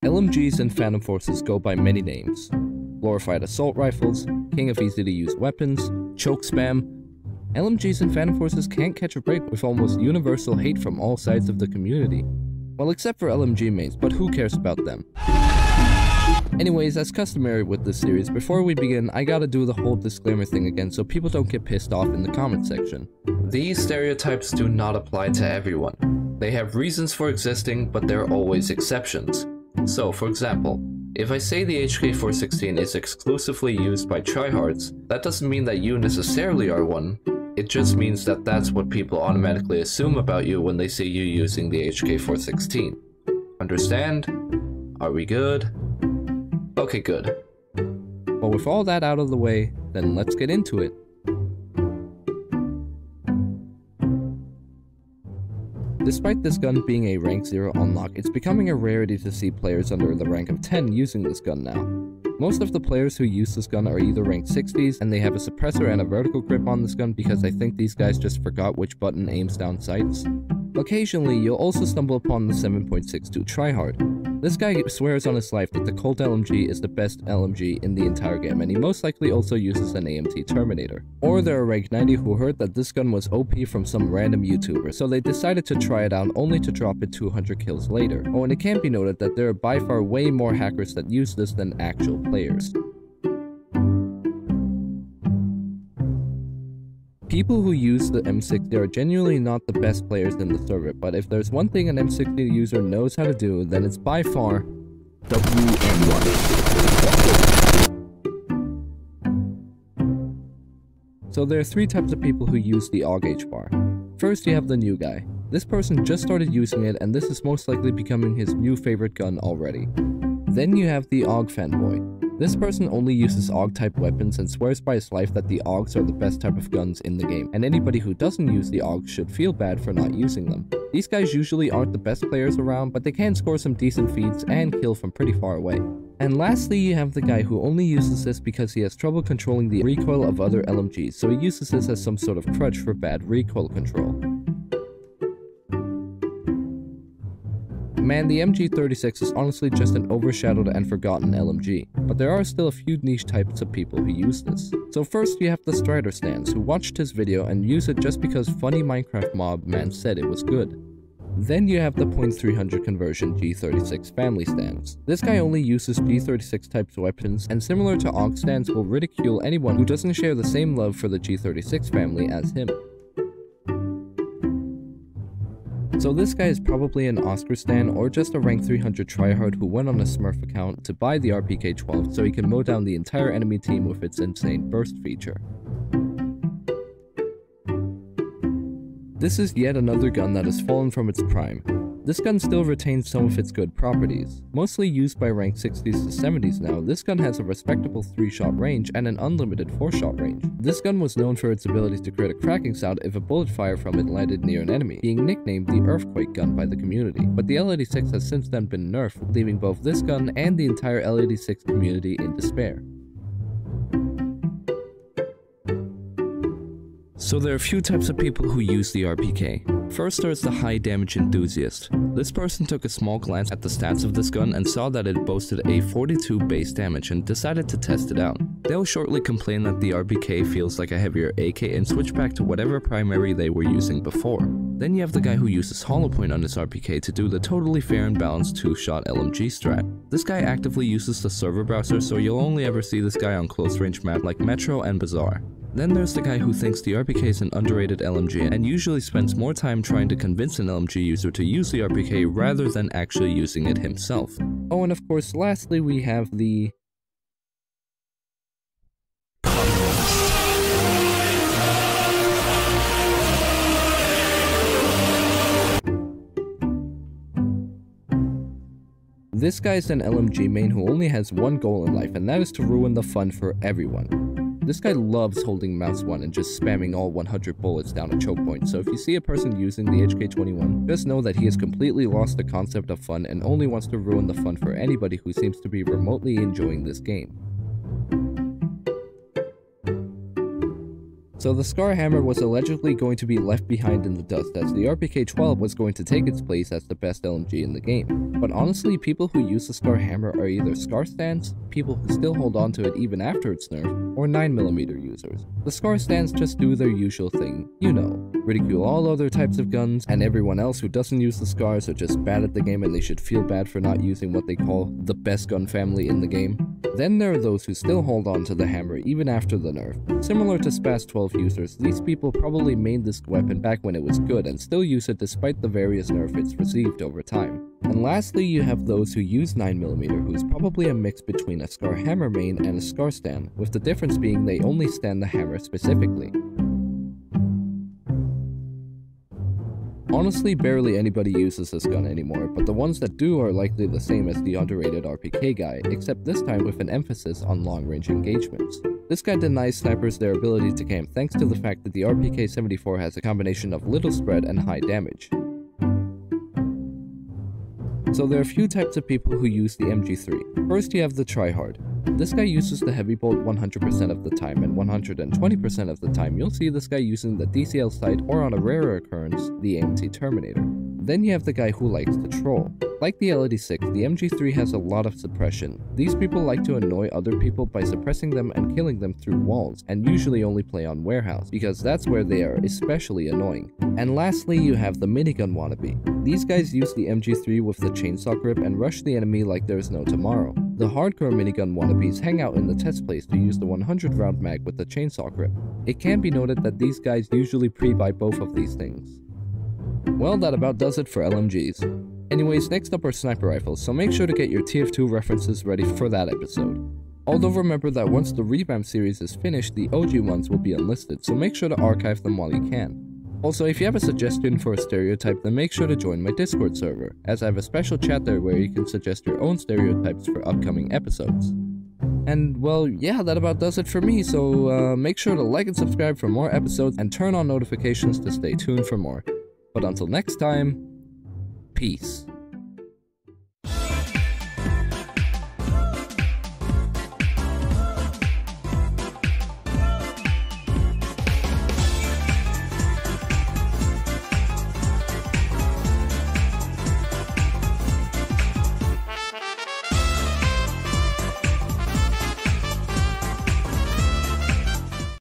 LMGs and Phantom Forces go by many names: glorified assault rifles, king of easy-to-use weapons, choke spam. LMGs and Phantom Forces can't catch a break with almost universal hate from all sides of the community. Well, except for LMG mains, but who cares about them? Anyways, as customary with this series, before we begin, I gotta do the whole disclaimer thing again so people don't get pissed off in the comment section. These stereotypes do not apply to everyone. They have reasons for existing, but there are always exceptions. So, for example, if I say the HK416 is exclusively used by tryhards, that doesn't mean that you necessarily are one. It just means that that's what people automatically assume about you when they see you using the HK416. Understand? Are we good? Okay, good. Well, with all that out of the way, then let's get into it. Despite this gun being a rank 0 unlock, it's becoming a rarity to see players under the rank of 10 using this gun now. Most of the players who use this gun are either rank 60s, and they have a suppressor and a vertical grip on this gun because I think these guys just forgot which button aims down sights. Occasionally, you'll also stumble upon the 7.62 tryhard. This guy swears on his life that the Colt LMG is the best LMG in the entire game, and he most likely also uses an AMT Terminator. Or there are rank 90 who heard that this gun was OP from some random YouTuber, so they decided to try it out only to drop it 200 kills later. Oh, and it can be noted that there are by far way more hackers that use this than actual players. People who use the M60 are genuinely not the best players in the server, but if there's one thing an M60 user knows how to do, then it's by far WN1. So there are three types of people who use the AUG HBAR. First, you have the new guy. This person just started using it, and this is most likely becoming his new favorite gun already. Then you have the AUG fanboy. This person only uses AUG type weapons and swears by his life that the AUGs are the best type of guns in the game, and anybody who doesn't use the AUGs should feel bad for not using them. These guys usually aren't the best players around, but they can score some decent feats and kill from pretty far away. And lastly, you have the guy who only uses this because he has trouble controlling the recoil of other LMGs, so he uses this as some sort of crutch for bad recoil control. Man, the MG36 is honestly just an overshadowed and forgotten LMG, but there are still a few niche types of people who use this. So first you have the Strider stands, who watched his video and used it just because funny Minecraft mob man said it was good. Then you have the .300 conversion G36 family stands. This guy only uses G36 types weapons, and similar to AUG stands will ridicule anyone who doesn't share the same love for the G36 family as him. So this guy is probably an Oscar stan or just a rank 300 tryhard who went on a Smurf account to buy the RPK-12 so he can mow down the entire enemy team with its insane burst feature. This is yet another gun that has fallen from its prime. This gun still retains some of its good properties. Mostly used by rank 60s to 70s now, this gun has a respectable 3-shot range and an unlimited 4-shot range. This gun was known for its ability to create a cracking sound if a bullet fire from it landed near an enemy, being nicknamed the Earthquake gun by the community. But the L86 has since then been nerfed, leaving both this gun and the entire L86 community in despair. So there are a few types of people who use the RPK. First, there's the high damage enthusiast. This person took a small glance at the stats of this gun and saw that it boasted a 42 base damage and decided to test it out. They'll shortly complain that the RPK feels like a heavier AK and switch back to whatever primary they were using before. Then you have the guy who uses hollow point on his RPK to do the totally fair and balanced 2-shot LMG strat. This guy actively uses the server browser, so you'll only ever see this guy on close range map like Metro and Bazaar. Then there's the guy who thinks the RPK is an underrated LMG and usually spends more time trying to convince an LMG user to use the RPK rather than actually using it himself. Oh, and of course, lastly we have the This guy's an LMG main who only has one goal in life, and that is to ruin the fun for everyone. This guy loves holding mouse 1 and just spamming all 100 bullets down a choke point, so if you see a person using the HK21, just know that he has completely lost the concept of fun and only wants to ruin the fun for anybody who seems to be remotely enjoying this game. So the SCAR hammer was allegedly going to be left behind in the dust, as the RPK-12 was going to take its place as the best LMG in the game. But honestly, people who use the SCAR hammer are either SCAR stands, people who still hold on to it even after its nerf, or 9mm users. The SCAR stands just do their usual thing, you know, ridicule all other types of guns, and everyone else who doesn't use the SCARs are just bad at the game and they should feel bad for not using what they call the best gun family in the game. Then there are those who still hold on to the hammer even after the nerf. Similar to Spaz-12 users, these people probably made this weapon back when it was good and still use it despite the various nerfs it's received over time. And lastly, you have those who use 9mm, who's probably a mix between a SCAR hammer main and a SCAR stand, with the difference being they only stand the hammer specifically. Honestly, barely anybody uses this gun anymore, but the ones that do are likely the same as the underrated RPK guy, except this time with an emphasis on long-range engagements. This guy denies snipers their ability to camp thanks to the fact that the RPK-74 has a combination of little spread and high damage. So there are a few types of people who use the MG3. First, you have the tryhard. This guy uses the heavy bolt 100% of the time, and 120% of the time you'll see this guy using the DCL sight, or on a rarer occurrence, the AMT Terminator. Then you have the guy who likes to troll. Like the LD6, the MG3 has a lot of suppression. These people like to annoy other people by suppressing them and killing them through walls, and usually only play on warehouse, because that's where they are especially annoying. And lastly, you have the minigun wannabe. These guys use the MG3 with the chainsaw grip and rush the enemy like there's no tomorrow. The hardcore minigun wannabes hang out in the test place to use the 100 round mag with the chainsaw grip. It can be noted that these guys usually pre-buy both of these things. Well, that about does it for LMGs. Anyways, next up are sniper rifles, so make sure to get your TF2 references ready for that episode. Although remember that once the revamp series is finished, the OG ones will be unlisted, so make sure to archive them while you can. Also, if you have a suggestion for a stereotype, then make sure to join my Discord server, as I have a special chat there where you can suggest your own stereotypes for upcoming episodes. And well, yeah, that about does it for me, so make sure to like and subscribe for more episodes and turn on notifications to stay tuned for more. But until next time, peace.